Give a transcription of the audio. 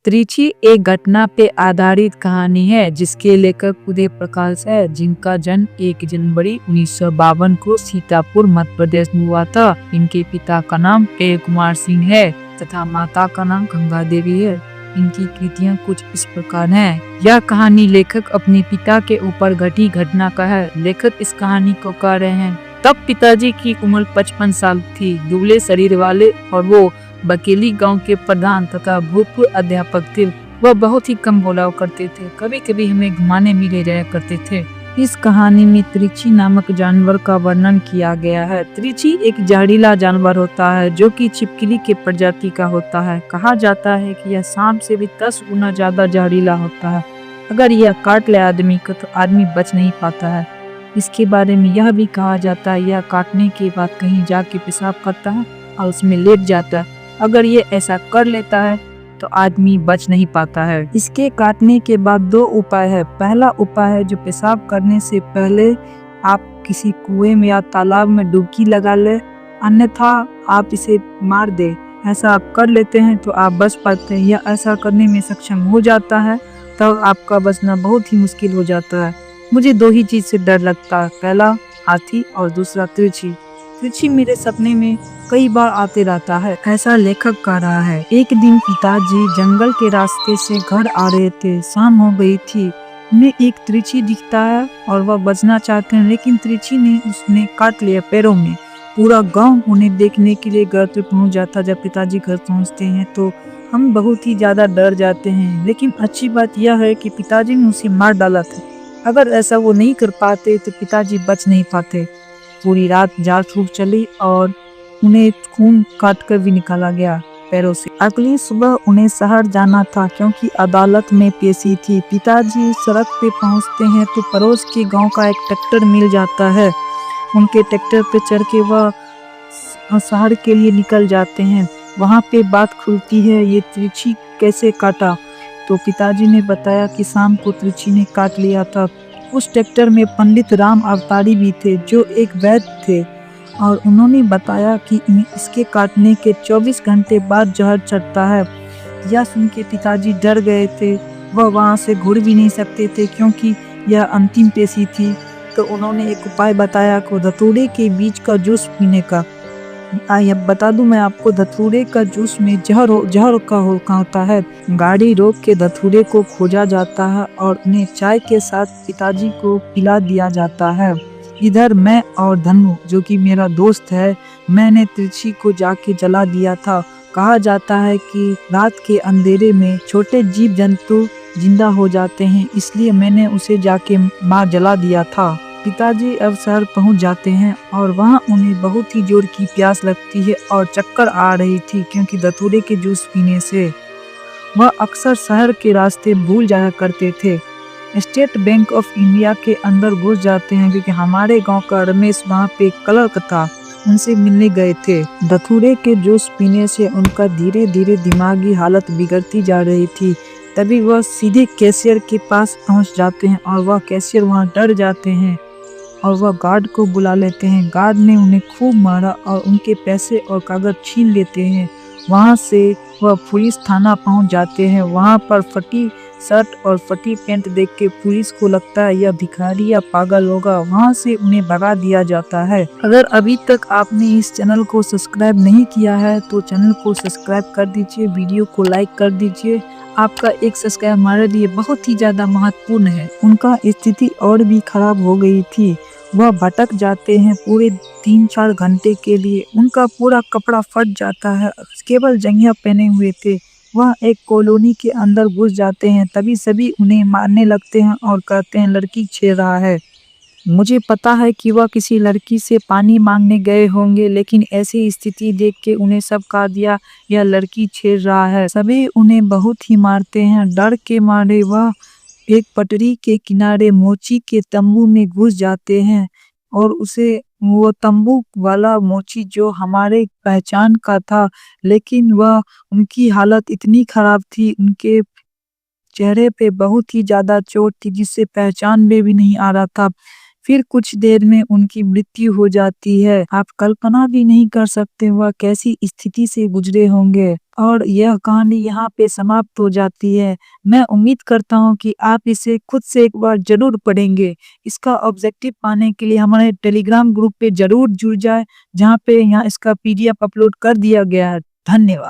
त्रिची एक घटना पे आधारित कहानी है जिसके लेखक उदय प्रकाश है, जिनका जन्म 1 जनवरी 1952 को सीतापुर मध्य प्रदेश में हुआ था। इनके पिता का नाम प्रिय कुमार सिंह है तथा माता का नाम गंगा देवी है। इनकी कृतियां कुछ इस प्रकार हैं। यह कहानी लेखक अपने पिता के ऊपर घटी घटना का है। लेखक इस कहानी को कह रहे हैं। तब पिताजी की उम्र 55 साल थी, दुबले शरीर वाले, और वो बकेली गांव के प्रधान तथा भूतपूर्व अध्यापक थे। वह बहुत ही कम बोला करते थे, कभी कभी हमें घुमाने भी ले जाया करते थे। इस कहानी में त्रिची नामक जानवर का वर्णन किया गया है। त्रिची एक जहरीला जानवर होता है जो कि छिपकली के प्रजाति का होता है। कहा जाता है कि यह सांप से भी 10 गुना ज्यादा जहरीला होता है। अगर यह काट ले आदमी को तो आदमी बच नहीं पाता है। इसके बारे में यह भी कहा जाता है यह काटने के बाद कहीं जाके पेशाब करता है और उसमें लेट जाता है। अगर ये ऐसा कर लेता है तो आदमी बच नहीं पाता है। इसके काटने के बाद 2 उपाय है। पहला उपाय है जो पेशाब करने से पहले आप किसी कुएं में या तालाब में डुबकी लगा ले, अन्यथा आप इसे मार दे। ऐसा आप कर लेते हैं तो आप बच पाते हैं, या ऐसा करने में सक्षम हो जाता है तब आपका बचना बहुत ही मुश्किल हो जाता है। मुझे 2 ही चीज से डर लगता है, पहला हाथी और दूसरा त्रिची। त्रिची मेरे सपने में कई बार आते रहता है, ऐसा लेखक कह रहा है। एक दिन पिताजी जंगल के रास्ते से घर आ रहे थे, शाम हो गई थी। उन्हें एक त्रिची दिखता है और वह बचना चाहते हैं, लेकिन त्रिची ने उसने काट लिया पैरों में। पूरा गांव उन्हें देखने के लिए घर पे पहुंच जाता। जब पिताजी घर पहुंचते हैं तो हम बहुत ही ज्यादा डर जाते हैं, लेकिन अच्छी बात यह है कि पिताजी ने उसे मार डाला था। अगर ऐसा वो नहीं कर पाते तो पिताजी बच नहीं पाते। पूरी रात जाग फूक चली और उन्हें खून काट कर भी निकाला गया पैरों से। अगली सुबह उन्हें शहर जाना था क्योंकि अदालत में पेशी थी। पिताजी सड़क पे पहुंचते हैं तो पड़ोस के गांव का एक ट्रैक्टर मिल जाता है। उनके ट्रैक्टर पे चढ़ के वह शहर के लिए निकल जाते हैं। वहां पे बात खुलती है ये त्रिची कैसे काटा, तो पिताजी ने बताया कि शाम को त्रिची ने काट लिया था। उस ट्रैक्टर में पंडित राम अवतारी भी थे जो एक वैद्य थे, और उन्होंने बताया कि इसके काटने के 24 घंटे बाद जहर चढ़ता है। यह सुन के पिताजी डर गए थे। वह वहां से घुर भी नहीं सकते थे क्योंकि यह अंतिम पेशी थी। तो उन्होंने एक उपाय बताया को धतूरे के बीज का जूस पीने का। अब बता दूं मैं आपको, धतूरे का जूस में जहर का होता है। गाड़ी रोक के धतूरे को खोजा जाता है और उन्हें चाय के साथ पिताजी को पिला दिया जाता है। इधर मैं और धनु जो कि मेरा दोस्त है, मैंने त्रिची को जाके जला दिया था। कहा जाता है कि रात के अंधेरे में छोटे जीव जंतु जिंदा हो जाते हैं, इसलिए मैंने उसे जाके मार जला दिया था। पिताजी अब शहर पहुंच जाते हैं और वहां उन्हें बहुत ही जोर की प्यास लगती है और चक्कर आ रही थी क्योंकि धतूरे के जूस पीने से। वह अक्सर शहर के रास्ते भूल जाया करते थे। स्टेट बैंक ऑफ इंडिया के अंदर घुस जाते हैं क्योंकि हमारे गांव का रमेश वहां पे क्लर्क था, उनसे मिलने गए थे। धतूरे के जूस पीने से उनका धीरे धीरे दिमागी हालत बिगड़ती जा रही थी। तभी वह सीधे कैशियर के पास पहुंच जाते हैं और वह कैशियर वहां डर जाते हैं और वह गार्ड को बुला लेते हैं। गार्ड ने उन्हें खूब मारा और उनके पैसे और कागज छीन लेते हैं। वहां से वह पुलिस थाना पहुंच जाते हैं। वहां पर फटी शर्ट और फटी पैंट देख के पुलिस को लगता है यह भिखारी या पागल होगा। वहां से उन्हें भगा दिया जाता है। अगर अभी तक आपने इस चैनल को सब्सक्राइब नहीं किया है तो चैनल को सब्सक्राइब कर दीजिए, वीडियो को लाइक कर दीजिए। आपका एक सब्सक्राइब हमारे लिए बहुत ही ज्यादा महत्वपूर्ण है। उनका स्थिति और भी खराब हो गई थी। वह भटक जाते हैं पूरे 3-4 घंटे के लिए। उनका पूरा कपड़ा फट जाता है, केवल जंघिया पहने हुए थे। वह एक कॉलोनी के अंदर घुस जाते हैं। तभी सभी उन्हें मारने लगते हैं और कहते हैं लड़की छेड़ रहा है। मुझे पता है कि वह किसी लड़की से पानी मांगने गए होंगे, लेकिन ऐसी स्थिति देख के उन्हें सब कह दिया यह लड़की छेड़ रहा है। सभी उन्हें बहुत ही मारते हैं। डर के मारे वह एक पटरी के किनारे मोची के तंबू में घुस जाते हैं और उसे वो तंबू वाला मोची जो हमारे पहचान का था, लेकिन वह उनकी हालत इतनी खराब थी, उनके चेहरे पे बहुत ही ज्यादा चोट थी जिससे पहचान में भी नहीं आ रहा था। फिर कुछ देर में उनकी मृत्यु हो जाती है। आप कल्पना भी नहीं कर सकते वह कैसी स्थिति से गुजरे होंगे। और यह कहानी यहाँ पे समाप्त हो जाती है। मैं उम्मीद करता हूँ कि आप इसे खुद से एक बार जरूर पढ़ेंगे। इसका ऑब्जेक्टिव पाने के लिए हमारे टेलीग्राम ग्रुप पे जरूर जुड़ जाए, जहाँ पे यहाँ इसका PDF अपलोड कर दिया गया है। धन्यवाद।